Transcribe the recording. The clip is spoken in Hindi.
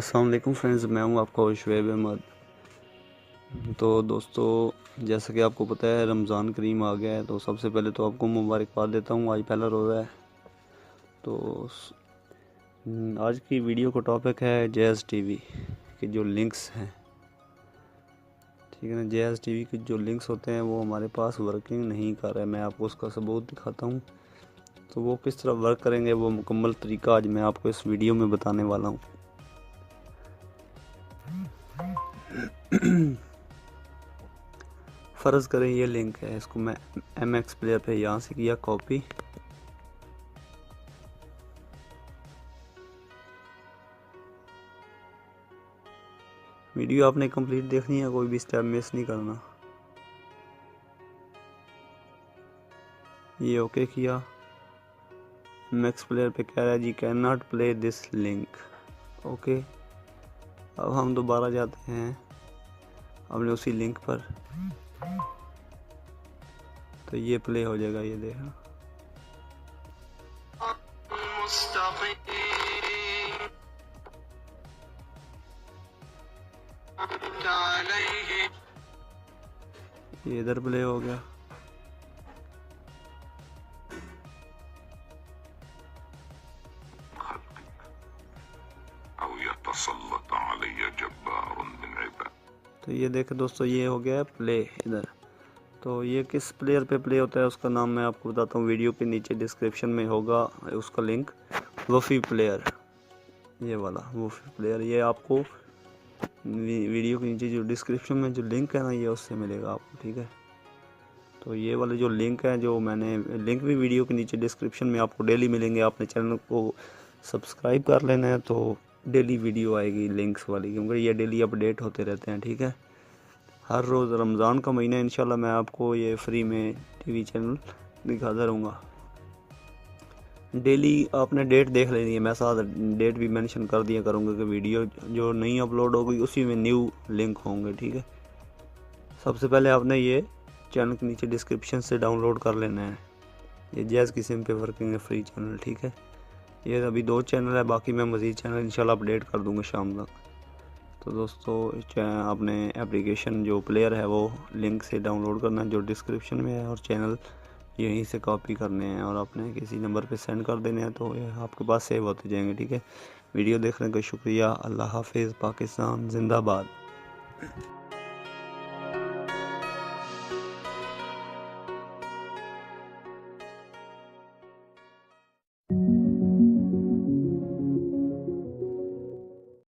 अस्सलाम वालेकुम फ्रेंड्स, मैं हूं आपका शुएब अहमद। तो दोस्तों, जैसा कि आपको पता है रमज़ान करीम आ गया है, तो सबसे पहले तो आपको मुबारकबाद देता हूं। आज पहला रोज़ा है। तो आज की वीडियो का टॉपिक है जैज़ टीवी के जो लिंक्स हैं, ठीक है ना। जैज़ टीवी के जो लिंक्स होते हैं वो हमारे पास वर्किंग नहीं कर रहे हैं। मैं आपको उसका सबूत दिखाता हूँ। तो वो किस तरह वर्क करेंगे, वो मुकम्मल तरीका आज मैं आपको इस वीडियो में बताने वाला हूँ। फ़र्ज़ करें ये लिंक है, इसको मैं MX प्लेयर पे यहाँ से किया कॉपी। वीडियो आपने कंप्लीट देखनी है, कोई भी स्टेप मिस नहीं करना। ये ओके किया। MX प्लेयर पे कह रहा है जी can not play this link. Okay, अब हम दोबारा जाते हैं अपने उसी लिंक पर, तो ये प्ले हो जाएगा। ये देखना, ये इधर प्ले हो गया। तो ये देखे दोस्तों, ये हो गया प्ले इधर। तो ये किस प्लेयर पे प्ले होता है उसका नाम मैं आपको बताता हूँ। वीडियो के नीचे डिस्क्रिप्शन में होगा उसका लिंक, वफ़ी प्लेयर, ये वाला वफ़ी प्लेयर। ये आपको वीडियो के नीचे जो डिस्क्रिप्शन में जो लिंक है ना, ये उससे मिलेगा आपको, ठीक है। तो ये वाले जो लिंक है, जो मैंने लिंक भी वीडियो के नीचे डिस्क्रिप्शन में आपको डेली मिलेंगे। आपने चैनल को सब्सक्राइब कर लेना है, तो डेली वीडियो आएगी लिंक्स वाली, क्योंकि ये डेली अपडेट होते रहते हैं, ठीक है। हर रोज़ रमज़ान का महीना इंशाल्लाह मैं आपको ये फ्री में टीवी चैनल दिखाता रहूँगा। डेली आपने डेट देख लेनी है, मैं साथ डेट भी मेंशन कर दिया करूँगा कि वीडियो जो नहीं अपलोड होगी उसी में न्यू लिंक होंगे, ठीक है। सबसे पहले आपने ये चैनल के नीचे डिस्क्रिप्शन से डाउनलोड कर लेना है। ये जैज़ की सिम पे वर्किंग है, फ्री चैनल, ठीक है। ये अभी 2 चैनल है, बाकी मैं मज़ीद चैनल इंशाल्लाह अपडेट कर दूँगा शाम तक। तो दोस्तों, आपने एप्लीकेशन जो प्लेयर है वो लिंक से डाउनलोड करना है जो डिस्क्रिप्शन में है, और चैनल यहीं से कॉपी करने हैं और आपने किसी नंबर पे सेंड कर देने हैं, तो ये आपके पास सेव होते जाएंगे, ठीक है। वीडियो देखने का शुक्रिया। अल्लाह हाफिज़। पाकिस्तान जिंदाबाद।